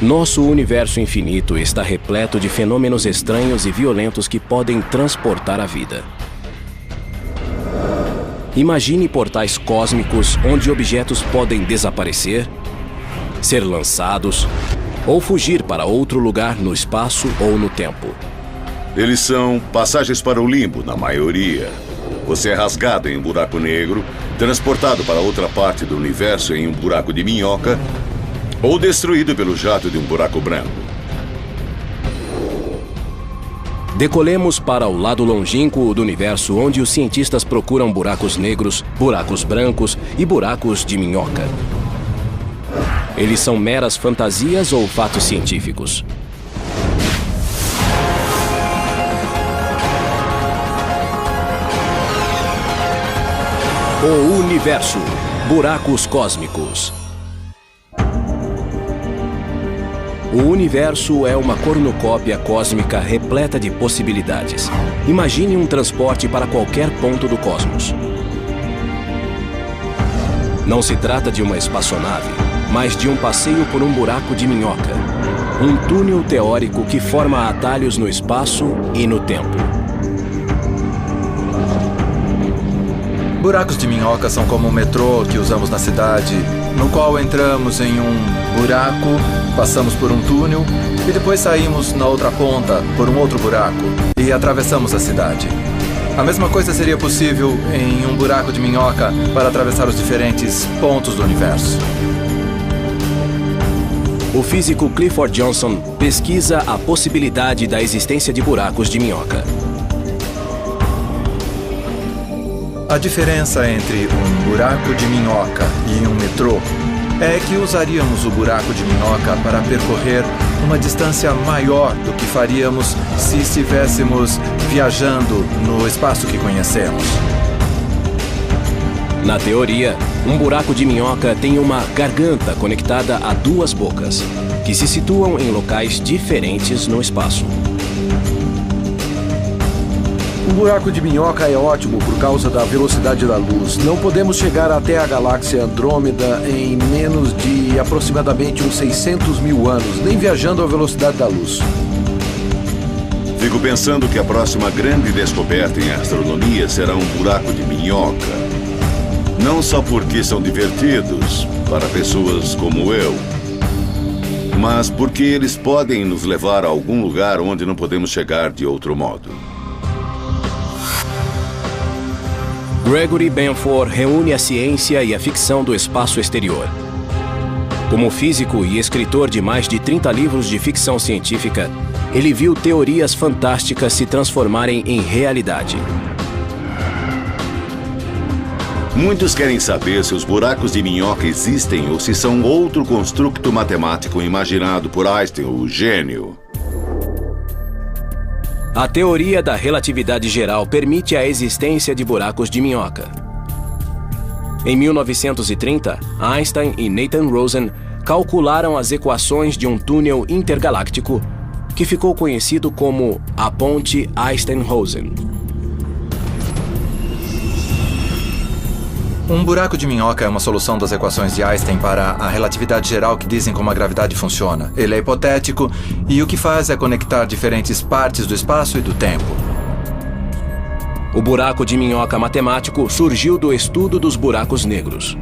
Nosso universo infinito está repleto de fenômenos estranhos e violentos que podem transportar a vida. Imagine portais cósmicos onde objetos podem desaparecer, ser lançados ou fugir para outro lugar no espaço ou no tempo. Eles são passagens para o limbo, na maioria. Você é rasgado em um buraco negro, transportado para outra parte do universo em um buraco de minhoca, ou destruído pelo jato de um buraco branco. Decolemos para o lado longínquo do universo, onde os cientistas procuram buracos negros, buracos brancos e buracos de minhoca. Eles são meras fantasias ou fatos científicos? O universo. Buracos cósmicos. O universo é uma cornucópia cósmica repleta de possibilidades. Imagine um transporte para qualquer ponto do cosmos. Não se trata de uma espaçonave, mas de um passeio por um buraco de minhoca. Um túnel teórico que forma atalhos no espaço e no tempo. Buracos de minhoca são como o metrô que usamos na cidade, no qual entramos em um buraco, passamos por um túnel e depois saímos na outra ponta por um outro buraco e atravessamos a cidade. A mesma coisa seria possível em um buraco de minhoca para atravessar os diferentes pontos do universo. O físico Clifford Johnson pesquisa a possibilidade da existência de buracos de minhoca. A diferença entre um buraco de minhoca e um metrô é que usaríamos o buraco de minhoca para percorrer uma distância maior do que faríamos se estivéssemos viajando no espaço que conhecemos. Na teoria, um buraco de minhoca tem uma garganta conectada a duas bocas, que se situam em locais diferentes no espaço. Um buraco de minhoca é ótimo por causa da velocidade da luz. Não podemos chegar até a galáxia Andrômeda em menos de aproximadamente uns 600 mil anos, nem viajando à velocidade da luz. Fico pensando que a próxima grande descoberta em astronomia será um buraco de minhoca. Não só porque são divertidos para pessoas como eu, mas porque eles podem nos levar a algum lugar onde não podemos chegar de outro modo. Gregory Benford reúne a ciência e a ficção do espaço exterior. Como físico e escritor de mais de 30 livros de ficção científica, ele viu teorias fantásticas se transformarem em realidade. Muitos querem saber se os buracos de minhoca existem ou se são outro construto matemático imaginado por Einstein, o gênio. A teoria da relatividade geral permite a existência de buracos de minhoca. Em 1930, Einstein e Nathan Rosen calcularam as equações de um túnel intergaláctico que ficou conhecido como a Ponte Einstein-Rosen. Um buraco de minhoca é uma solução das equações de Einstein para a relatividade geral que dizem como a gravidade funciona. Ele é hipotético e o que faz é conectar diferentes partes do espaço e do tempo. O buraco de minhoca matemático surgiu do estudo dos buracos negros.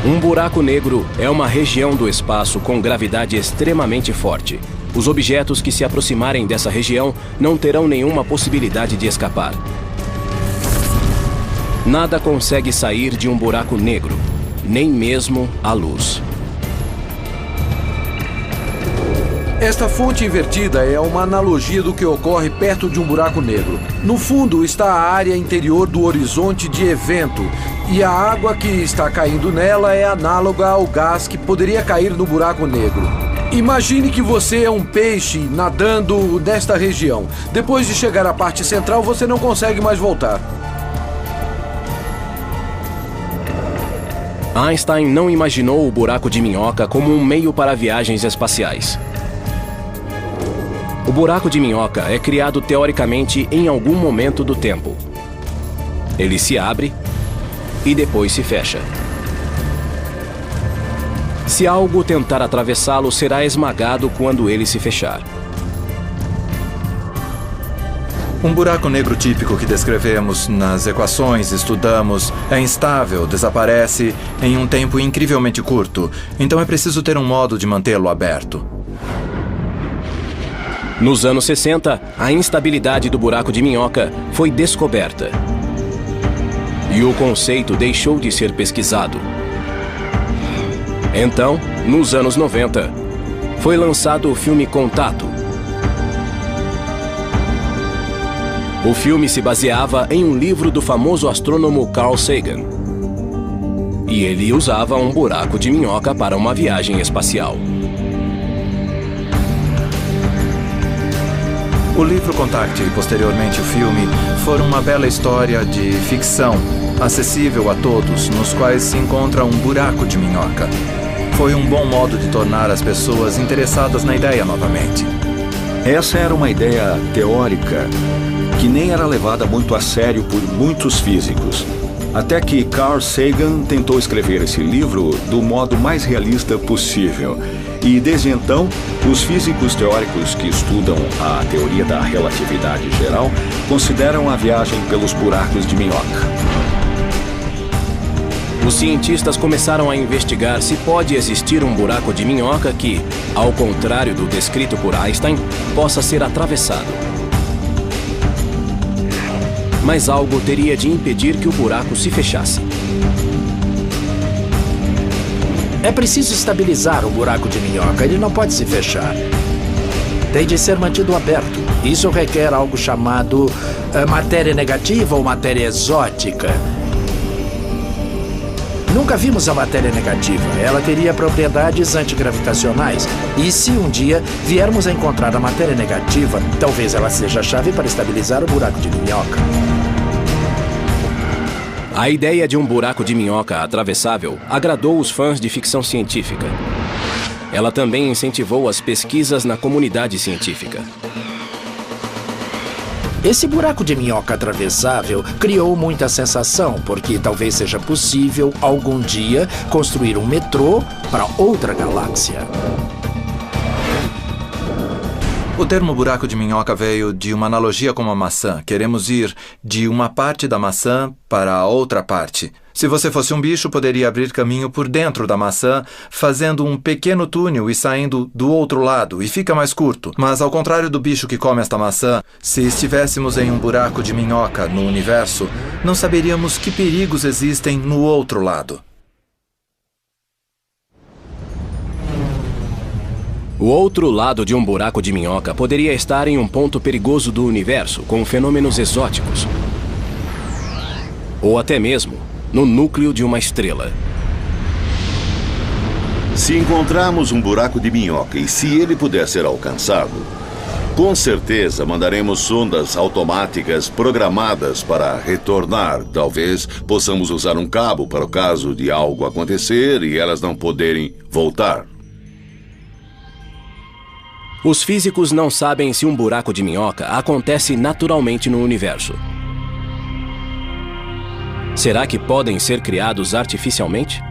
Um buraco negro é uma região do espaço com gravidade extremamente forte. Os objetos que se aproximarem dessa região não terão nenhuma possibilidade de escapar. Nada consegue sair de um buraco negro, nem mesmo a luz. Esta fonte invertida é uma analogia do que ocorre perto de um buraco negro. No fundo está a área interior do horizonte de evento, e a água que está caindo nela é análoga ao gás que poderia cair no buraco negro. Imagine que você é um peixe nadando nesta região. Depois de chegar à parte central, você não consegue mais voltar. Einstein não imaginou o buraco de minhoca como um meio para viagens espaciais. O buraco de minhoca é criado teoricamente em algum momento do tempo. Ele se abre e depois se fecha. Se algo tentar atravessá-lo, será esmagado quando ele se fechar. Um buraco negro típico que descrevemos nas equações, estudamos, é instável, desaparece em um tempo incrivelmente curto. Então é preciso ter um modo de mantê-lo aberto. Nos anos 60, a instabilidade do buraco de minhoca foi descoberta. E o conceito deixou de ser pesquisado. Então, nos anos 90, foi lançado o filme Contato. O filme se baseava em um livro do famoso astrônomo Carl Sagan. E ele usava um buraco de minhoca para uma viagem espacial. O livro Contact e posteriormente o filme foram uma bela história de ficção, acessível a todos, nos quais se encontra um buraco de minhoca. Foi um bom modo de tornar as pessoas interessadas na ideia novamente. Essa era uma ideia teórica que nem era levada muito a sério por muitos físicos. Até que Carl Sagan tentou escrever esse livro do modo mais realista possível. E desde então, os físicos teóricos que estudam a teoria da relatividade geral consideram a viagem pelos buracos de minhoca. Os cientistas começaram a investigar se pode existir um buraco de minhoca que, ao contrário do descrito por Einstein, possa ser atravessado. Mas algo teria de impedir que o buraco se fechasse. É preciso estabilizar o buraco de minhoca. Ele não pode se fechar. Tem de ser mantido aberto. Isso requer algo chamado matéria negativa ou matéria exótica. Nunca vimos a matéria negativa. Ela teria propriedades antigravitacionais. E se um dia viermos a encontrar a matéria negativa, talvez ela seja a chave para estabilizar o buraco de minhoca. A ideia de um buraco de minhoca atravessável agradou os fãs de ficção científica. Ela também incentivou as pesquisas na comunidade científica. Esse buraco de minhoca atravessável criou muita sensação, porque talvez seja possível, algum dia, construir um metrô para outra galáxia. O termo buraco de minhoca veio de uma analogia com uma maçã. Queremos ir de uma parte da maçã para a outra parte. Se você fosse um bicho, poderia abrir caminho por dentro da maçã, fazendo um pequeno túnel e saindo do outro lado, e fica mais curto. Mas ao contrário do bicho que come esta maçã, se estivéssemos em um buraco de minhoca no universo, não saberíamos que perigos existem no outro lado. O outro lado de um buraco de minhoca poderia estar em um ponto perigoso do universo, com fenômenos exóticos. Ou até mesmo no núcleo de uma estrela. Se encontrarmos um buraco de minhoca e se ele puder ser alcançado, com certeza mandaremos sondas automáticas programadas para retornar. Talvez possamos usar um cabo para o caso de algo acontecer e elas não poderem voltar. Os físicos não sabem se um buraco de minhoca acontece naturalmente no universo. Será que podem ser criados artificialmente?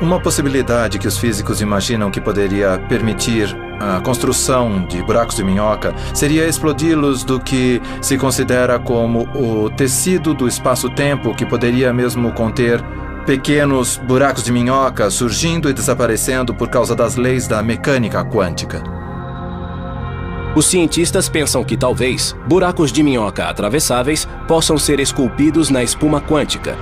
Uma possibilidade que os físicos imaginam que poderia permitir a construção de buracos de minhoca seria explodi-los do que se considera como o tecido do espaço-tempo, que poderia mesmo conter pequenos buracos de minhoca surgindo e desaparecendo por causa das leis da mecânica quântica. Os cientistas pensam que talvez buracos de minhoca atravessáveis possam ser esculpidos na espuma quântica,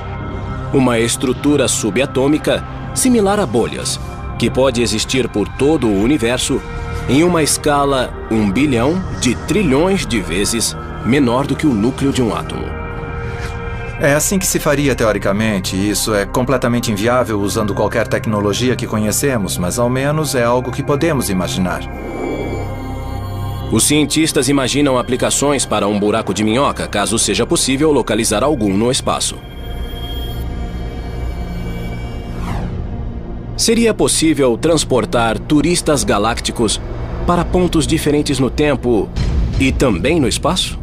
uma estrutura subatômica similar a bolhas, que pode existir por todo o universo em uma escala 1 bilhão de trilhões de vezes menor do que o núcleo de um átomo. É assim que se faria teoricamente, e isso é completamente inviável usando qualquer tecnologia que conhecemos, mas ao menos é algo que podemos imaginar. Os cientistas imaginam aplicações para um buraco de minhoca, caso seja possível localizar algum no espaço. Seria possível transportar turistas galácticos para pontos diferentes no tempo e também no espaço?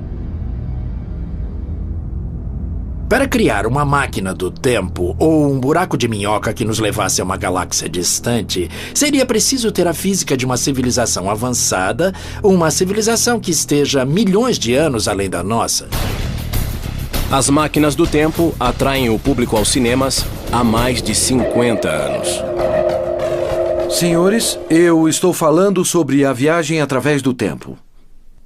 Para criar uma máquina do tempo ou um buraco de minhoca que nos levasse a uma galáxia distante, seria preciso ter a física de uma civilização avançada, uma civilização que esteja milhões de anos além da nossa. As máquinas do tempo atraem o público aos cinemas há mais de 50 anos. Senhores, eu estou falando sobre a viagem através do tempo,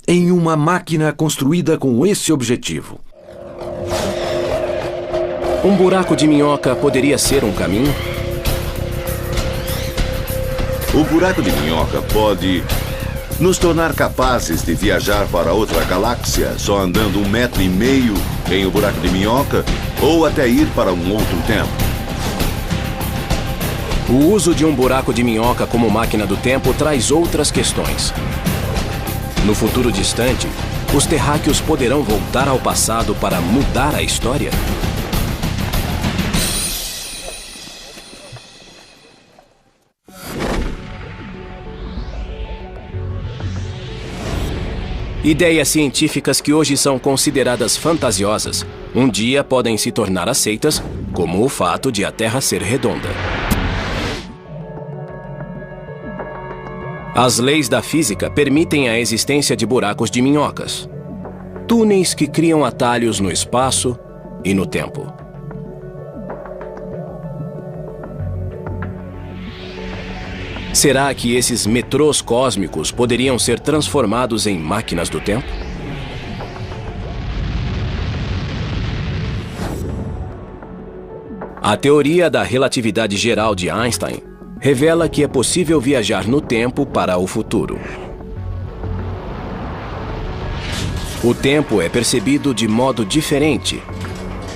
em uma máquina construída com esse objetivo. Um buraco de minhoca poderia ser um caminho? O buraco de minhoca pode nos tornar capazes de viajar para outra galáxia só andando 1,5 metros em um buraco de minhoca ou até ir para um outro tempo. O uso de um buraco de minhoca como máquina do tempo traz outras questões. No futuro distante, os terráqueos poderão voltar ao passado para mudar a história? Ideias científicas que hoje são consideradas fantasiosas, um dia podem se tornar aceitas, como o fato de a Terra ser redonda. As leis da física permitem a existência de buracos de minhocas, túneis que criam atalhos no espaço e no tempo. Será que esses metrôs cósmicos poderiam ser transformados em máquinas do tempo? A teoria da relatividade geral de Einstein revela que é possível viajar no tempo para o futuro. O tempo é percebido de modo diferente,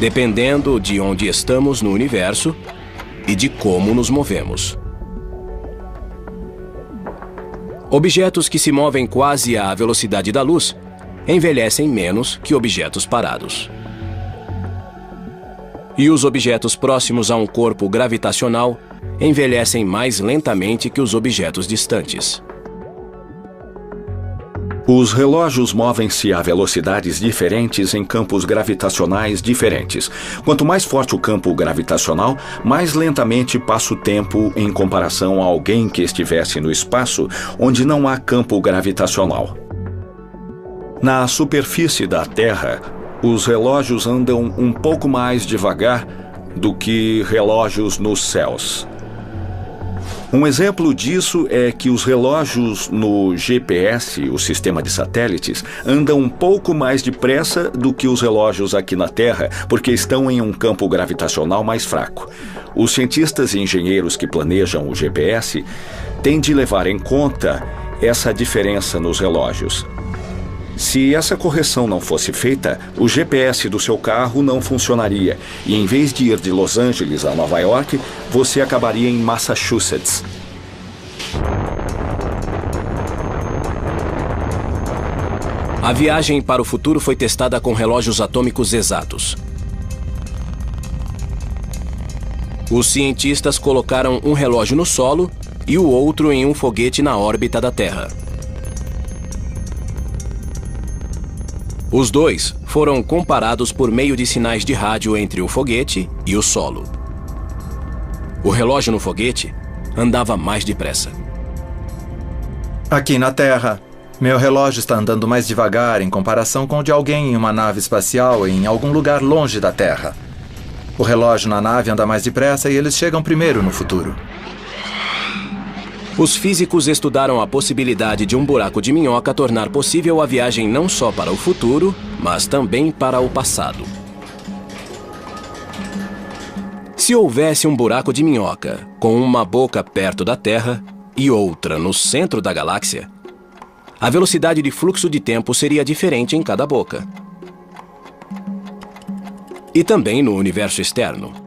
dependendo de onde estamos no universo e de como nos movemos. Objetos que se movem quase à velocidade da luz envelhecem menos que objetos parados. E os objetos próximos a um corpo gravitacional envelhecem mais lentamente que os objetos distantes. Os relógios movem-se a velocidades diferentes em campos gravitacionais diferentes. Quanto mais forte o campo gravitacional, mais lentamente passa o tempo em comparação a alguém que estivesse no espaço onde não há campo gravitacional. Na superfície da Terra, os relógios andam um pouco mais devagar do que relógios nos céus. Um exemplo disso é que os relógios no GPS, o sistema de satélites, andam um pouco mais depressa do que os relógios aqui na Terra, porque estão em um campo gravitacional mais fraco. Os cientistas e engenheiros que planejam o GPS têm de levar em conta essa diferença nos relógios. Se essa correção não fosse feita, o GPS do seu carro não funcionaria e, em vez de ir de Los Angeles a Nova York, você acabaria em Massachusetts. A viagem para o futuro foi testada com relógios atômicos exatos. Os cientistas colocaram um relógio no solo e o outro em um foguete na órbita da Terra. Os dois foram comparados por meio de sinais de rádio entre o foguete e o solo. O relógio no foguete andava mais depressa. Aqui na Terra, meu relógio está andando mais devagar em comparação com o de alguém em uma nave espacial em algum lugar longe da Terra. O relógio na nave anda mais depressa e eles chegam primeiro no futuro. Os físicos estudaram a possibilidade de um buraco de minhoca tornar possível a viagem não só para o futuro, mas também para o passado. Se houvesse um buraco de minhoca com uma boca perto da Terra e outra no centro da galáxia, a velocidade de fluxo de tempo seria diferente em cada boca. E também no universo externo.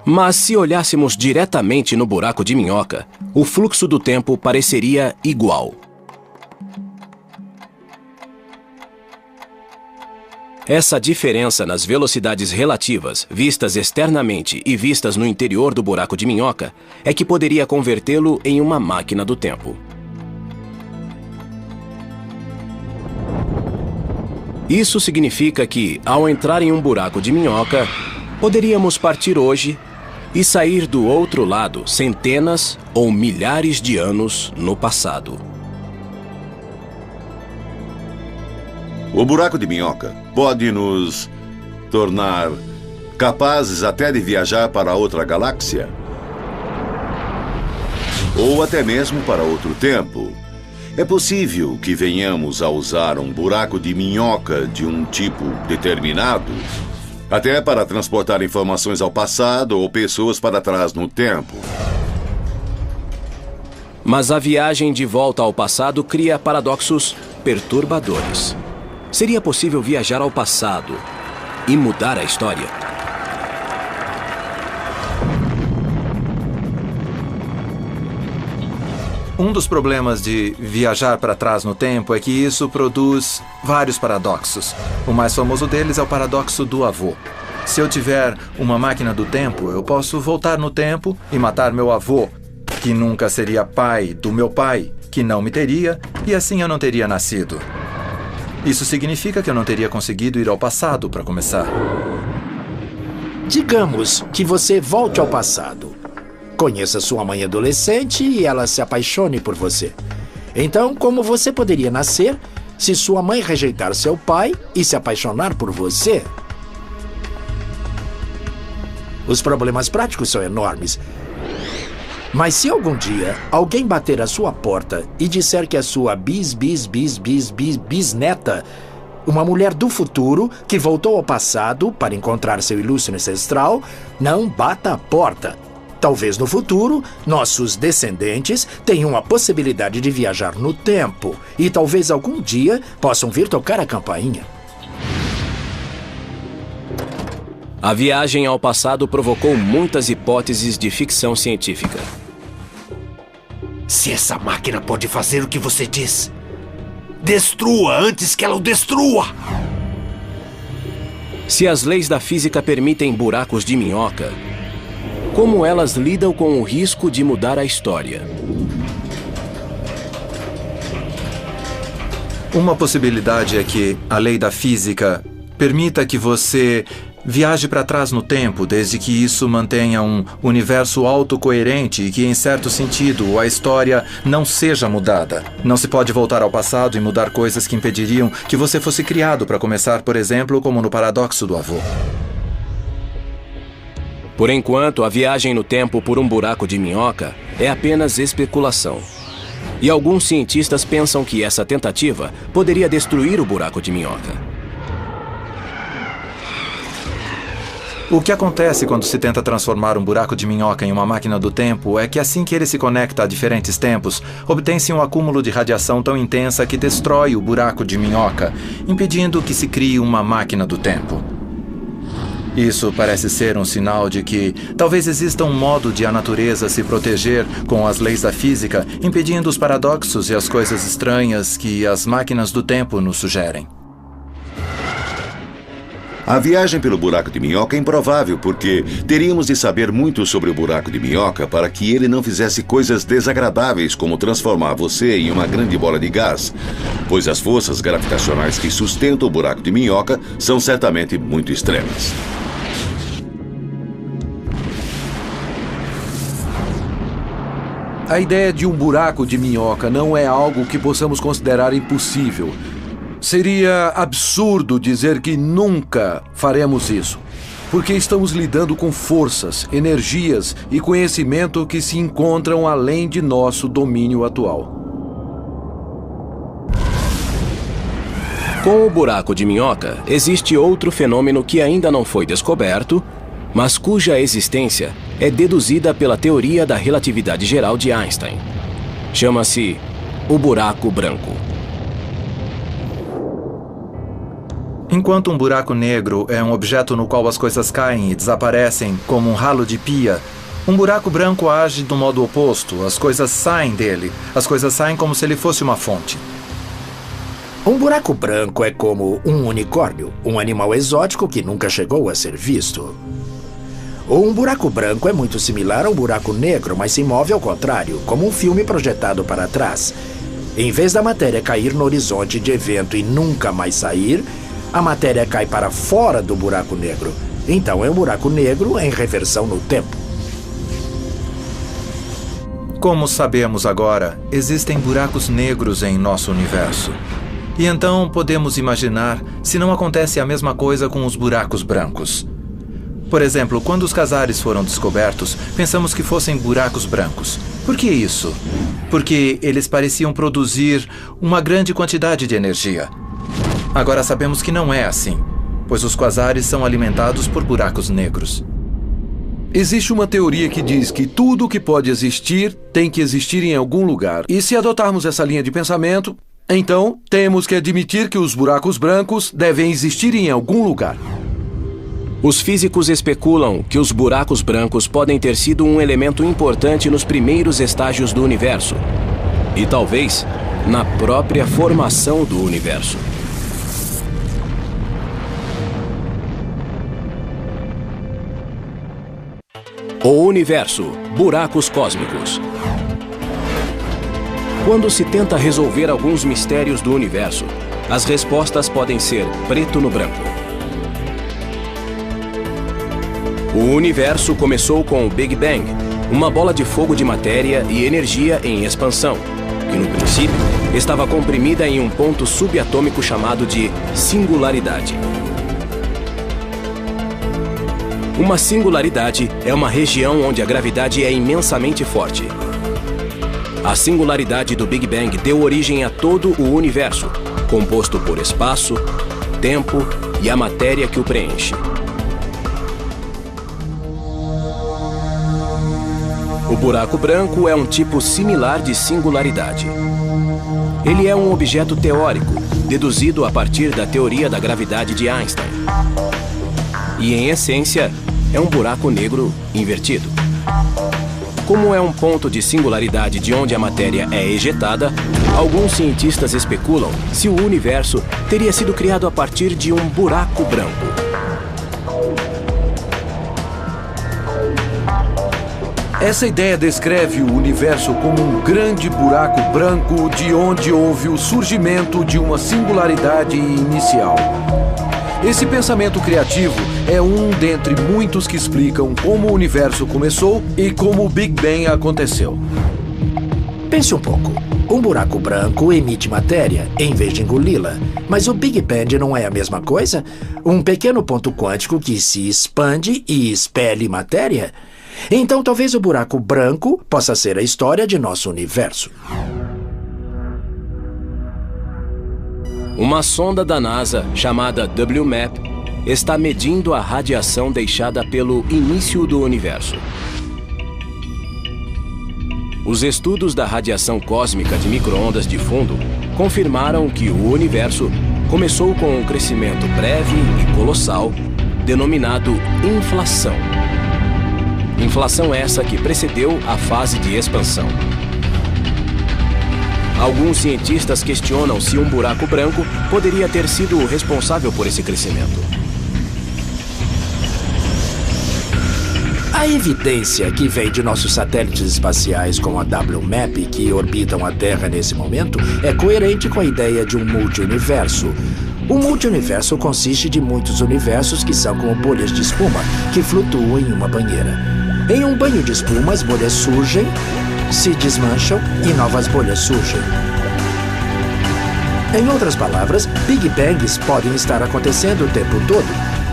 Mas se olhássemos diretamente no buraco de minhoca, o fluxo do tempo pareceria igual. Essa diferença nas velocidades relativas, vistas externamente e vistas no interior do buraco de minhoca, é que poderia convertê-lo em uma máquina do tempo. Isso significa que, ao entrar em um buraco de minhoca, poderíamos partir hoje e sair do outro lado centenas ou milhares de anos no passado. O buraco de minhoca pode nos tornar capazes até de viajar para outra galáxia, ou até mesmo para outro tempo. É possível que venhamos a usar um buraco de minhoca de um tipo determinado, até para transportar informações ao passado ou pessoas para trás no tempo. Mas a viagem de volta ao passado cria paradoxos perturbadores. Seria possível viajar ao passado e mudar a história? Um dos problemas de viajar para trás no tempo é que isso produz vários paradoxos. O mais famoso deles é o paradoxo do avô. Se eu tiver uma máquina do tempo, eu posso voltar no tempo e matar meu avô, que nunca seria pai do meu pai, que não me teria, e assim eu não teria nascido. Isso significa que eu não teria conseguido ir ao passado para começar. Digamos que você volte ao passado. Conheça sua mãe adolescente e ela se apaixone por você. Então, como você poderia nascer se sua mãe rejeitar seu pai e se apaixonar por você? Os problemas práticos são enormes. Mas se algum dia alguém bater à sua porta e disser que a sua bisneta, uma mulher do futuro que voltou ao passado para encontrar seu ilustre ancestral, não bata a porta. Talvez no futuro, nossos descendentes tenham a possibilidade de viajar no tempo e talvez algum dia possam vir tocar a campainha. A viagem ao passado provocou muitas hipóteses de ficção científica. Se essa máquina pode fazer o que você diz, destrua antes que ela o destrua! Se as leis da física permitem buracos de minhoca, como elas lidam com o risco de mudar a história? Uma possibilidade é que a lei da física permita que você viaje para trás no tempo, desde que isso mantenha um universo autocoerente e que, em certo sentido, a história não seja mudada. Não se pode voltar ao passado e mudar coisas que impediriam que você fosse criado, para começar, por exemplo, como no paradoxo do avô. Por enquanto, a viagem no tempo por um buraco de minhoca é apenas especulação. E alguns cientistas pensam que essa tentativa poderia destruir o buraco de minhoca. O que acontece quando se tenta transformar um buraco de minhoca em uma máquina do tempo é que assim que ele se conecta a diferentes tempos, obtém-se um acúmulo de radiação tão intensa que destrói o buraco de minhoca, impedindo que se crie uma máquina do tempo. Isso parece ser um sinal de que talvez exista um modo de a natureza se proteger com as leis da física, impedindo os paradoxos e as coisas estranhas que as máquinas do tempo nos sugerem. A viagem pelo buraco de minhoca é improvável porque teríamos de saber muito sobre o buraco de minhoca para que ele não fizesse coisas desagradáveis como transformar você em uma grande bola de gás, pois as forças gravitacionais que sustentam o buraco de minhoca são certamente muito extremas. A ideia de um buraco de minhoca não é algo que possamos considerar impossível. Seria absurdo dizer que nunca faremos isso, porque estamos lidando com forças, energias e conhecimento que se encontram além de nosso domínio atual. Com o buraco de minhoca, existe outro fenômeno que ainda não foi descoberto, mas cuja existência é deduzida pela teoria da relatividade geral de Einstein. Chama-se o buraco branco. Enquanto um buraco negro é um objeto no qual as coisas caem e desaparecem como um ralo de pia, um buraco branco age do modo oposto. As coisas saem dele. As coisas saem como se ele fosse uma fonte. Um buraco branco é como um unicórnio, um animal exótico que nunca chegou a ser visto. Um buraco branco é muito similar a um buraco negro, mas se move ao contrário, como um filme projetado para trás. Em vez da matéria cair no horizonte de evento e nunca mais sair, a matéria cai para fora do buraco negro. Então é um buraco negro em reversão no tempo. Como sabemos agora, existem buracos negros em nosso universo. E então podemos imaginar se não acontece a mesma coisa com os buracos brancos. Por exemplo, quando os quasares foram descobertos, pensamos que fossem buracos brancos. Por que isso? Porque eles pareciam produzir uma grande quantidade de energia. Agora sabemos que não é assim, pois os quasares são alimentados por buracos negros. Existe uma teoria que diz que tudo que pode existir tem que existir em algum lugar. E se adotarmos essa linha de pensamento, então temos que admitir que os buracos brancos devem existir em algum lugar. Os físicos especulam que os buracos brancos podem ter sido um elemento importante nos primeiros estágios do universo. E talvez na própria formação do universo. O universo, buracos cósmicos. Quando se tenta resolver alguns mistérios do universo, as respostas podem ser preto no branco. O universo começou com o Big Bang, uma bola de fogo de matéria e energia em expansão, que no princípio estava comprimida em um ponto subatômico chamado de singularidade. Uma singularidade é uma região onde a gravidade é imensamente forte. A singularidade do Big Bang deu origem a todo o universo, composto por espaço, tempo e a matéria que o preenche. O buraco branco é um tipo similar de singularidade. Ele é um objeto teórico, deduzido a partir da teoria da gravidade de Einstein. E, em essência, é um buraco negro invertido. Como é um ponto de singularidade de onde a matéria é ejetada, alguns cientistas especulam se o universo teria sido criado a partir de um buraco branco. Essa ideia descreve o universo como um grande buraco branco de onde houve o surgimento de uma singularidade inicial. Esse pensamento criativo é um dentre muitos que explicam como o universo começou e como o Big Bang aconteceu. Pense um pouco. Um buraco branco emite matéria em vez de engoli-la. Mas o Big Bang não é a mesma coisa? Um pequeno ponto quântico que se expande e expele matéria? Então talvez o buraco branco possa ser a história de nosso universo. Uma sonda da NASA, chamada WMAP, está medindo a radiação deixada pelo início do universo. Os estudos da radiação cósmica de micro-ondas de fundo confirmaram que o universo começou com um crescimento breve e colossal, denominado inflação. Inflação essa que precedeu a fase de expansão. Alguns cientistas questionam se um buraco branco poderia ter sido o responsável por esse crescimento. A evidência que vem de nossos satélites espaciais como a WMAP, que orbitam a Terra nesse momento, é coerente com a ideia de um multiuniverso. O multiuniverso consiste de muitos universos que são como bolhas de espuma que flutuam em uma banheira. Em um banho de espuma, as bolhas surgem, se desmancham e novas bolhas surgem. Em outras palavras, Big Bangs podem estar acontecendo o tempo todo.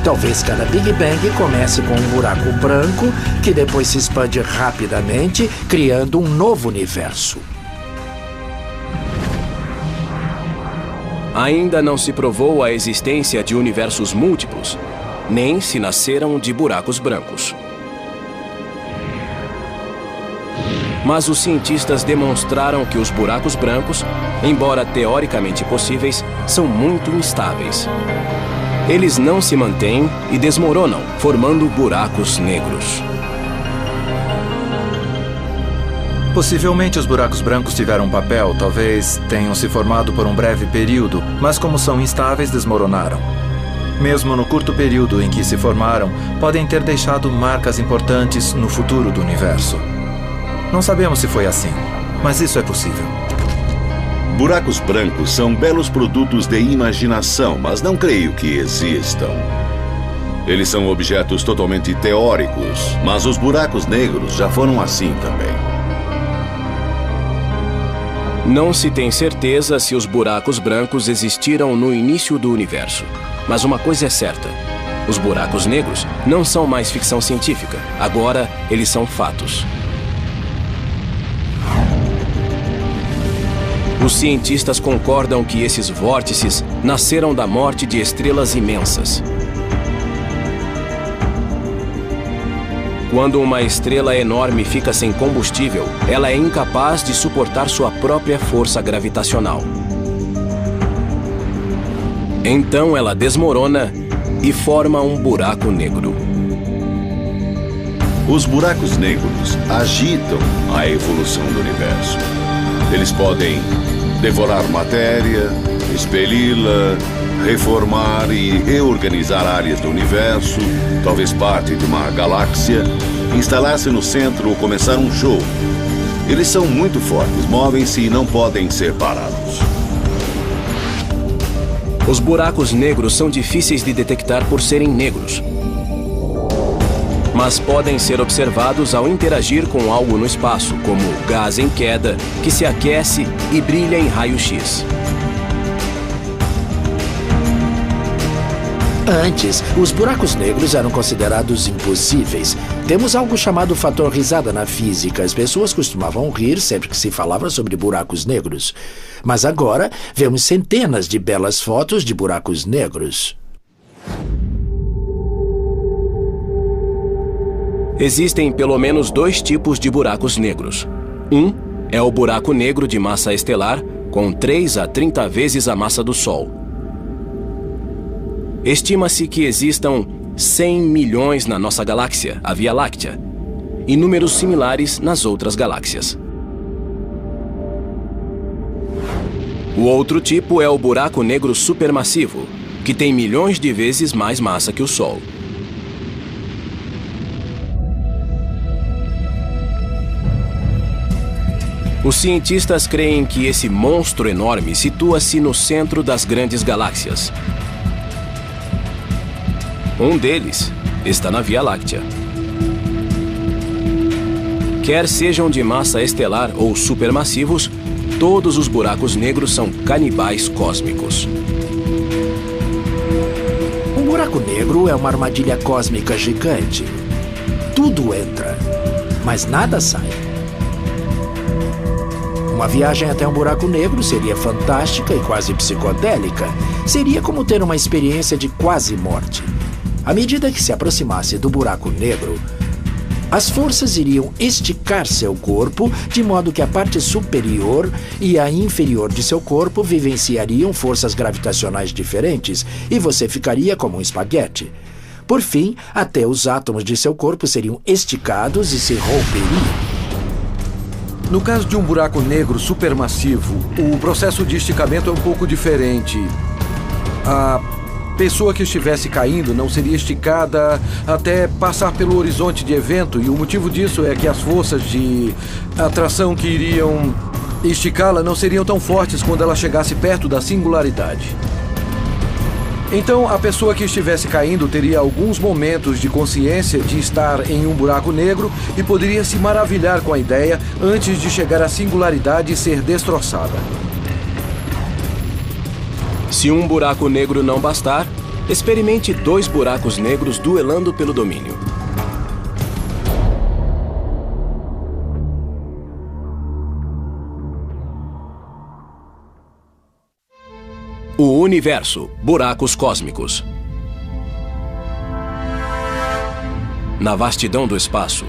Talvez cada Big Bang comece com um buraco branco que depois se expande rapidamente, criando um novo universo. Ainda não se provou a existência de universos múltiplos, nem se nasceram de buracos brancos. Mas os cientistas demonstraram que os buracos brancos, embora teoricamente possíveis, são muito instáveis. Eles não se mantêm e desmoronam, formando buracos negros. Possivelmente os buracos brancos tiveram um papel, talvez tenham se formado por um breve período, mas como são instáveis, desmoronaram. Mesmo no curto período em que se formaram, podem ter deixado marcas importantes no futuro do universo. Não sabemos se foi assim, mas isso é possível. Buracos brancos são belos produtos de imaginação, mas não creio que existam. Eles são objetos totalmente teóricos, mas os buracos negros já foram assim também. Não se tem certeza se os buracos brancos existiram no início do universo. Mas uma coisa é certa: os buracos negros não são mais ficção científica. Agora, eles são fatos. Os cientistas concordam que esses vórtices nasceram da morte de estrelas imensas. Quando uma estrela enorme fica sem combustível, ela é incapaz de suportar sua própria força gravitacional. Então ela desmorona e forma um buraco negro. Os buracos negros agitam a evolução do universo. Eles podem devorar matéria, expeli-la, reformar e reorganizar áreas do universo, talvez parte de uma galáxia, instalar-se no centro ou começar um show. Eles são muito fortes, movem-se e não podem ser parados. Os buracos negros são difíceis de detectar por serem negros, mas podem ser observados ao interagir com algo no espaço, como gás em queda, que se aquece e brilha em raio-x. Antes, os buracos negros eram considerados impossíveis. Temos algo chamado fator risada na física. As pessoas costumavam rir sempre que se falava sobre buracos negros. Mas agora, vemos centenas de belas fotos de buracos negros. Existem pelo menos 2 tipos de buracos negros. Um é o buraco negro de massa estelar, com 3 a 30 vezes a massa do Sol. Estima-se que existam 100 milhões na nossa galáxia, a Via Láctea, e números similares nas outras galáxias. O outro tipo é o buraco negro supermassivo, que tem milhões de vezes mais massa que o Sol. Os cientistas creem que esse monstro enorme situa-se no centro das grandes galáxias. Um deles está na Via Láctea. Quer sejam de massa estelar ou supermassivos, todos os buracos negros são canibais cósmicos. Um buraco negro é uma armadilha cósmica gigante. Tudo entra, mas nada sai. Uma viagem até um buraco negro seria fantástica e quase psicodélica. Seria como ter uma experiência de quase morte. À medida que se aproximasse do buraco negro, as forças iriam esticar seu corpo, de modo que a parte superior e a inferior de seu corpo vivenciariam forças gravitacionais diferentes e você ficaria como um espaguete. Por fim, até os átomos de seu corpo seriam esticados e se romperiam. No caso de um buraco negro supermassivo, o processo de esticamento é um pouco diferente. A pessoa que estivesse caindo não seria esticada até passar pelo horizonte de evento, e o motivo disso é que as forças de atração que iriam esticá-la não seriam tão fortes quando ela chegasse perto da singularidade. Então, a pessoa que estivesse caindo teria alguns momentos de consciência de estar em um buraco negro e poderia se maravilhar com a ideia antes de chegar à singularidade e ser destroçada. Se um buraco negro não bastar, experimente 2 buracos negros duelando pelo domínio. O universo, buracos cósmicos. Na vastidão do espaço,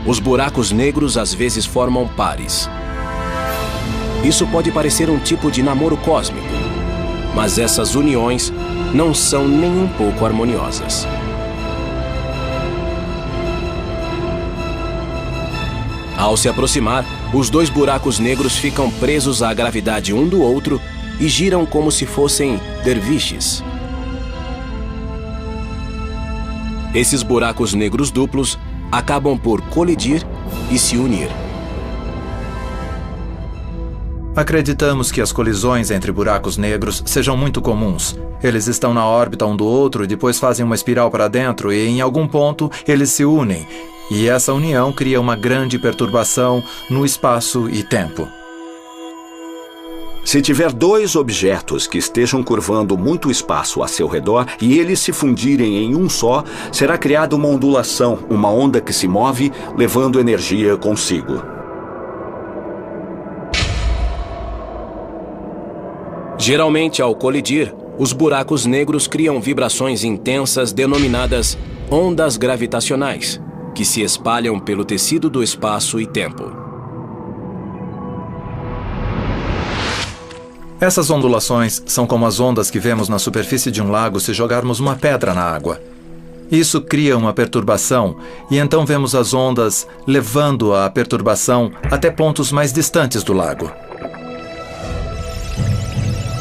os buracos negros às vezes formam pares. Isso pode parecer um tipo de namoro cósmico, mas essas uniões não são nem um pouco harmoniosas. Ao se aproximar, os 2 buracos negros ficam presos à gravidade um do outro e giram como se fossem derviches. Esses buracos negros duplos acabam por colidir e se unir. Acreditamos que as colisões entre buracos negros sejam muito comuns. Eles estão na órbita um do outro e depois fazem uma espiral para dentro e, em algum ponto, eles se unem. E essa união cria uma grande perturbação no espaço e tempo. Se tiver dois objetos que estejam curvando muito espaço a seu redor e eles se fundirem em um só, será criada uma ondulação, uma onda que se move, levando energia consigo. Geralmente, ao colidir, os buracos negros criam vibrações intensas denominadas ondas gravitacionais, que se espalham pelo tecido do espaço e tempo. Essas ondulações são como as ondas que vemos na superfície de um lago se jogarmos uma pedra na água. Isso cria uma perturbação e então vemos as ondas levando a perturbação até pontos mais distantes do lago.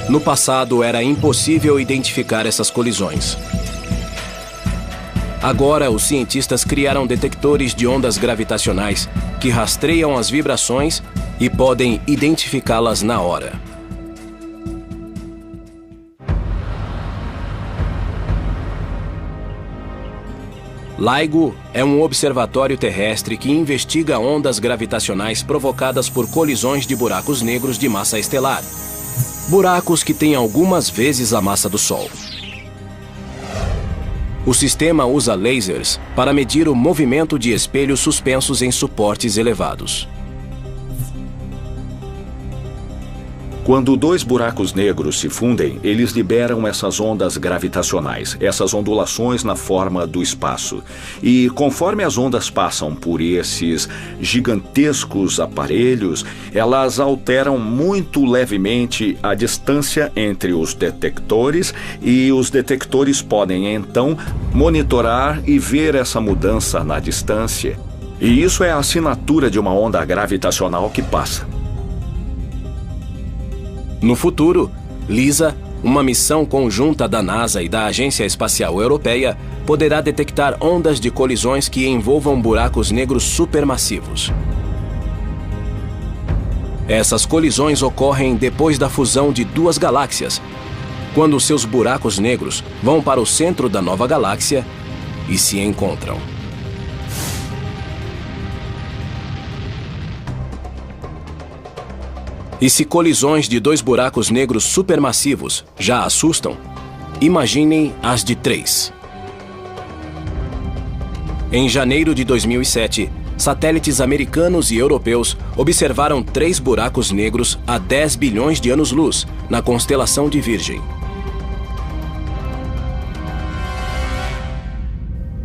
No passado, era impossível identificar essas colisões. Agora, os cientistas criaram detectores de ondas gravitacionais que rastreiam as vibrações e podem identificá-las na hora. LIGO é um observatório terrestre que investiga ondas gravitacionais provocadas por colisões de buracos negros de massa estelar. Buracos que têm algumas vezes a massa do Sol. O sistema usa lasers para medir o movimento de espelhos suspensos em suportes elevados. Quando dois buracos negros se fundem, eles liberam essas ondas gravitacionais, essas ondulações na forma do espaço. E conforme as ondas passam por esses gigantescos aparelhos, elas alteram muito levemente a distância entre os detectores e os detectores podem, então, monitorar e ver essa mudança na distância. E isso é a assinatura de uma onda gravitacional que passa. No futuro, LISA, uma missão conjunta da NASA e da Agência Espacial Europeia, poderá detectar ondas de colisões que envolvam buracos negros supermassivos. Essas colisões ocorrem depois da fusão de duas galáxias, quando seus buracos negros vão para o centro da nova galáxia e se encontram. E se colisões de dois buracos negros supermassivos já assustam, imaginem as de 3. Em janeiro de 2007, satélites americanos e europeus observaram 3 buracos negros a 10 bilhões de anos-luz na constelação de Virgem.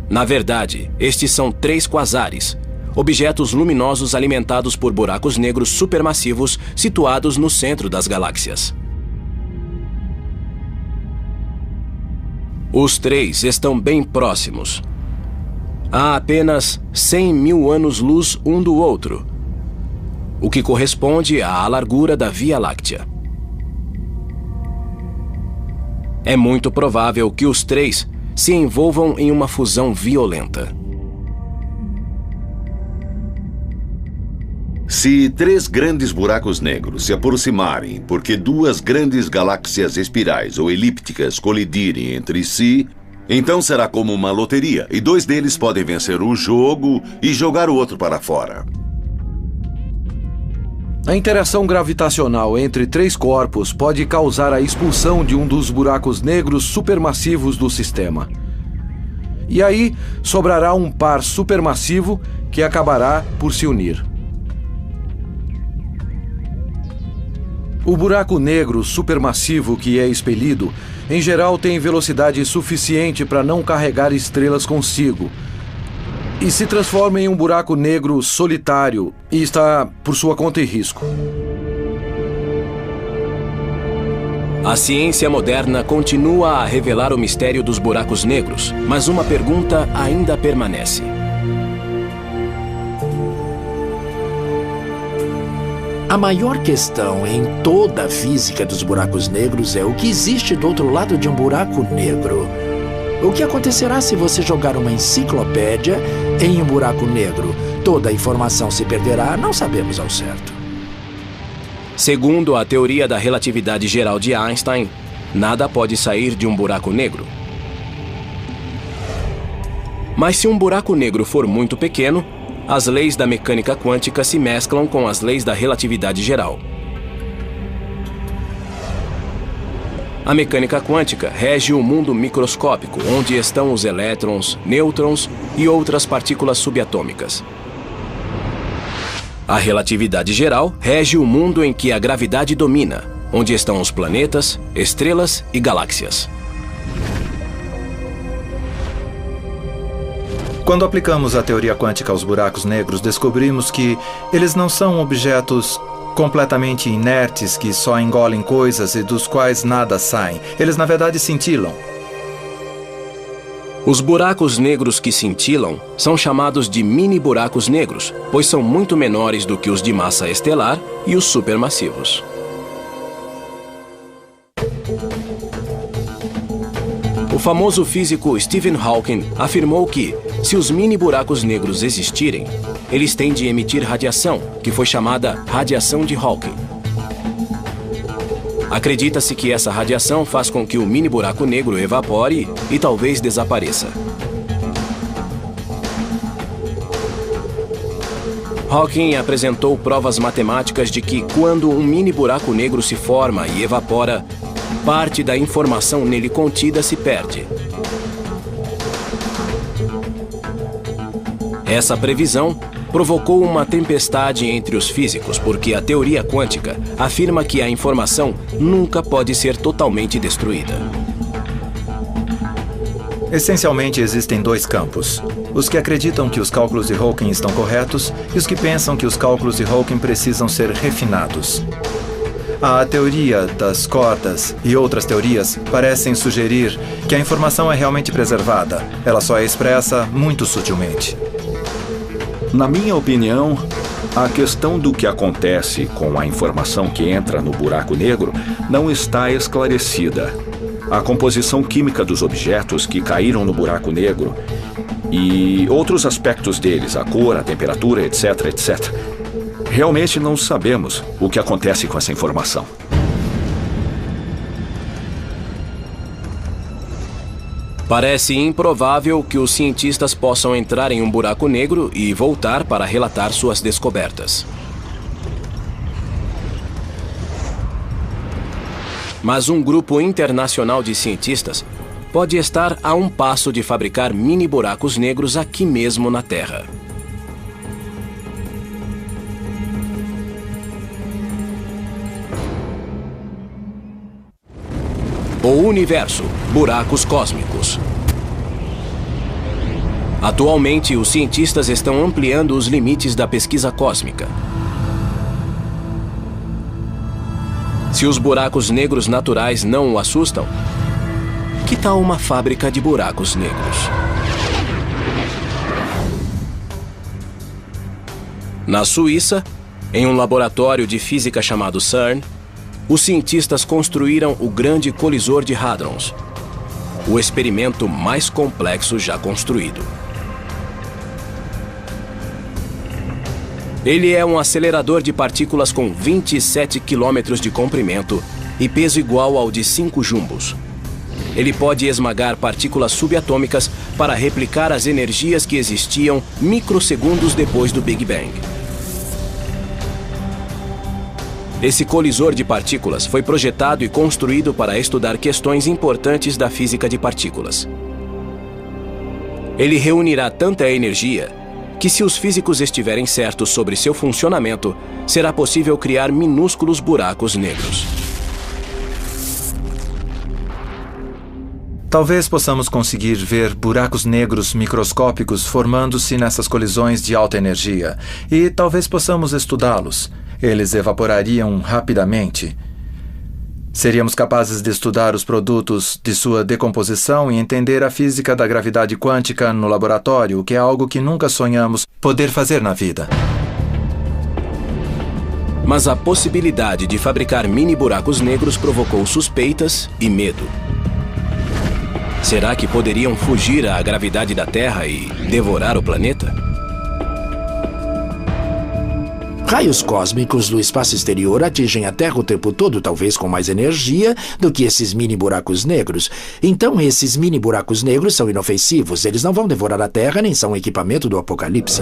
Na verdade, estes são 3 quasares, objetos luminosos alimentados por buracos negros supermassivos situados no centro das galáxias. Os 3 estão bem próximos. Há apenas 100 mil anos-luz um do outro, o que corresponde à largura da Via Láctea. É muito provável que os 3 se envolvam em uma fusão violenta. Se 3 grandes buracos negros se aproximarem porque 2 grandes galáxias espirais ou elípticas colidirem entre si, então será como uma loteria e 2 deles podem vencer o jogo e jogar o outro para fora. A interação gravitacional entre 3 corpos pode causar a expulsão de um dos buracos negros supermassivos do sistema. E aí sobrará um par supermassivo que acabará por se unir. O buraco negro supermassivo que é expelido, em geral, tem velocidade suficiente para não carregar estrelas consigo e se transforma em um buraco negro solitário e está por sua conta e risco. A ciência moderna continua a revelar o mistério dos buracos negros, mas uma pergunta ainda permanece. A maior questão em toda a física dos buracos negros é o que existe do outro lado de um buraco negro. O que acontecerá se você jogar uma enciclopédia em um buraco negro? Toda a informação se perderá, não sabemos ao certo. Segundo a teoria da relatividade geral de Einstein, nada pode sair de um buraco negro. Mas se um buraco negro for muito pequeno, as leis da mecânica quântica se mesclam com as leis da relatividade geral. A mecânica quântica rege o mundo microscópico, onde estão os elétrons, nêutrons e outras partículas subatômicas. A relatividade geral rege o mundo em que a gravidade domina, onde estão os planetas, estrelas e galáxias. Quando aplicamos a teoria quântica aos buracos negros, descobrimos que eles não são objetos completamente inertes que só engolem coisas e dos quais nada sai. Eles, na verdade, cintilam. Os buracos negros que cintilam são chamados de mini-buracos negros, pois são muito menores do que os de massa estelar e os supermassivos. O famoso físico Stephen Hawking afirmou que, se os mini-buracos negros existirem, eles têm de emitir radiação, que foi chamada radiação de Hawking. Acredita-se que essa radiação faz com que o mini-buraco negro evapore e talvez desapareça. Hawking apresentou provas matemáticas de que, quando um mini-buraco negro se forma e evapora, parte da informação nele contida se perde. Essa previsão provocou uma tempestade entre os físicos, porque a teoria quântica afirma que a informação nunca pode ser totalmente destruída. Essencialmente, existem dois campos. Os que acreditam que os cálculos de Hawking estão corretos e os que pensam que os cálculos de Hawking precisam ser refinados. A teoria das cordas e outras teorias parecem sugerir que a informação é realmente preservada. Ela só é expressa muito sutilmente. Na minha opinião, a questão do que acontece com a informação que entra no buraco negro não está esclarecida. A composição química dos objetos que caíram no buraco negro e outros aspectos deles, a cor, a temperatura, etc., etc. Realmente não sabemos o que acontece com essa informação. Parece improvável que os cientistas possam entrar em um buraco negro e voltar para relatar suas descobertas. Mas um grupo internacional de cientistas pode estar a um passo de fabricar mini-buracos negros aqui mesmo na Terra. O universo, buracos cósmicos. Atualmente, os cientistas estão ampliando os limites da pesquisa cósmica. Se os buracos negros naturais não o assustam, que tal uma fábrica de buracos negros? Na Suíça, em um laboratório de física chamado CERN, os cientistas construíram o Grande Colisor de Hadrons, o experimento mais complexo já construído. Ele é um acelerador de partículas com 27 km de comprimento e peso igual ao de 5 jumbos. Ele pode esmagar partículas subatômicas para replicar as energias que existiam microsegundos depois do Big Bang. Esse colisor de partículas foi projetado e construído para estudar questões importantes da física de partículas. Ele reunirá tanta energia que, se os físicos estiverem certos sobre seu funcionamento, será possível criar minúsculos buracos negros. Talvez possamos conseguir ver buracos negros microscópicos formando-se nessas colisões de alta energia, e talvez possamos estudá-los. Eles evaporariam rapidamente. Seríamos capazes de estudar os produtos de sua decomposição e entender a física da gravidade quântica no laboratório, o que é algo que nunca sonhamos poder fazer na vida. Mas a possibilidade de fabricar mini-buracos negros provocou suspeitas e medo. Será que poderiam fugir à gravidade da Terra e devorar o planeta? Raios cósmicos do espaço exterior atingem a Terra o tempo todo, talvez com mais energia do que esses mini buracos negros. Então, esses mini buracos negros são inofensivos. Eles não vão devorar a Terra, nem são equipamento do apocalipse.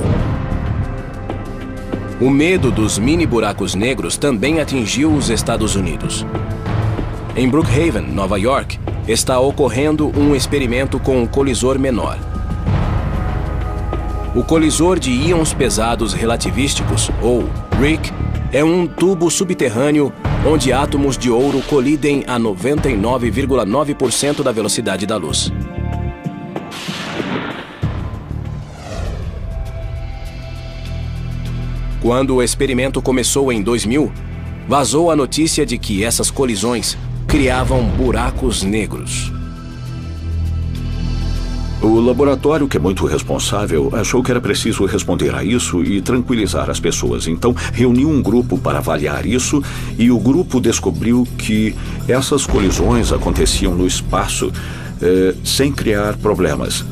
O medo dos mini buracos negros também atingiu os Estados Unidos. Em Brookhaven, Nova York, está ocorrendo um experimento com um colisor menor. O colisor de íons pesados relativísticos, ou RHIC, é um tubo subterrâneo onde átomos de ouro colidem a 99,9% da velocidade da luz. Quando o experimento começou em 2000, vazou a notícia de que essas colisões criavam buracos negros. O laboratório, que é muito responsável, achou que era preciso responder a isso e tranquilizar as pessoas. Então, reuniu um grupo para avaliar isso e o grupo descobriu que essas colisões aconteciam no espaço sem criar problemas.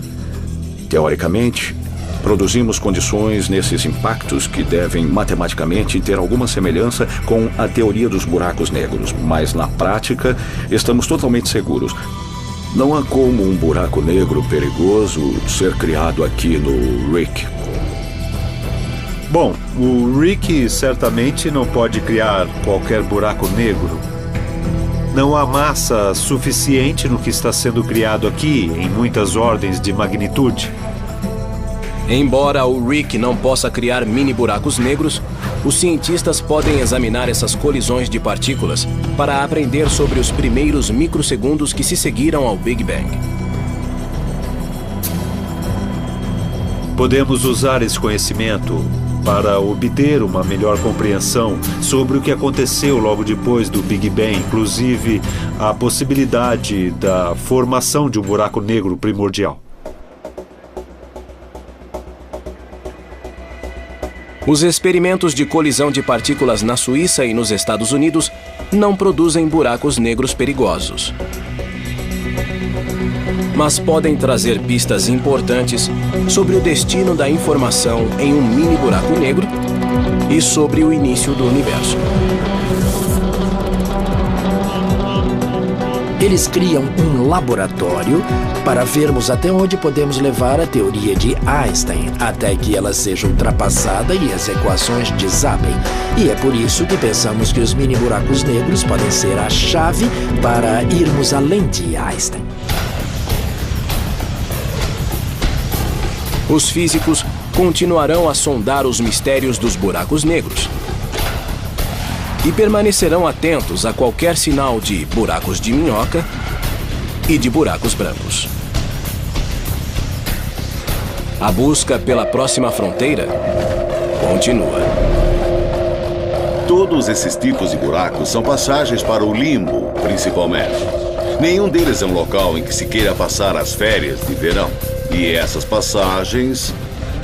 Teoricamente, produzimos condições nesses impactos que devem matematicamente ter alguma semelhança com a teoria dos buracos negros, mas na prática estamos totalmente seguros. Não há como um buraco negro perigoso ser criado aqui no RHIC. Bom, o RHIC certamente não pode criar qualquer buraco negro. Não há massa suficiente no que está sendo criado aqui, em muitas ordens de magnitude. Embora o RHIC não possa criar mini buracos negros, os cientistas podem examinar essas colisões de partículas para aprender sobre os primeiros microsegundos que se seguiram ao Big Bang. Podemos usar esse conhecimento para obter uma melhor compreensão sobre o que aconteceu logo depois do Big Bang, inclusive a possibilidade da formação de um buraco negro primordial. Os experimentos de colisão de partículas na Suíça e nos Estados Unidos não produzem buracos negros perigosos, mas podem trazer pistas importantes sobre o destino da informação em um mini buraco negro e sobre o início do universo. Eles criam um laboratório para vermos até onde podemos levar a teoria de Einstein, até que ela seja ultrapassada e as equações desabem. E é por isso que pensamos que os mini buracos negros podem ser a chave para irmos além de Einstein. Os físicos continuarão a sondar os mistérios dos buracos negros e permanecerão atentos a qualquer sinal de buracos de minhoca e de buracos brancos. A busca pela próxima fronteira continua. Todos esses tipos de buracos são passagens para o limbo, principalmente. Nenhum deles é um local em que se queira passar as férias de verão. E essas passagens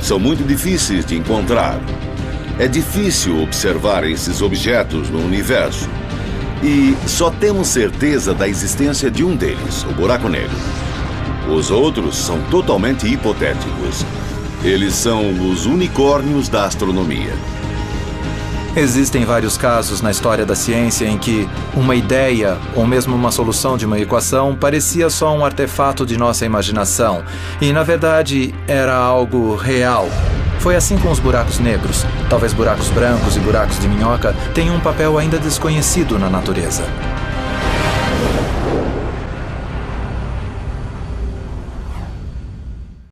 são muito difíceis de encontrar. É difícil observar esses objetos no universo. E só temos certeza da existência de um deles, o buraco negro. Os outros são totalmente hipotéticos. Eles são os unicórnios da astronomia. Existem vários casos na história da ciência em que uma ideia, ou mesmo uma solução de uma equação, parecia só um artefato de nossa imaginação. E, na verdade, era algo real. Foi assim com os buracos negros. Talvez buracos brancos e buracos de minhoca tenham um papel ainda desconhecido na natureza.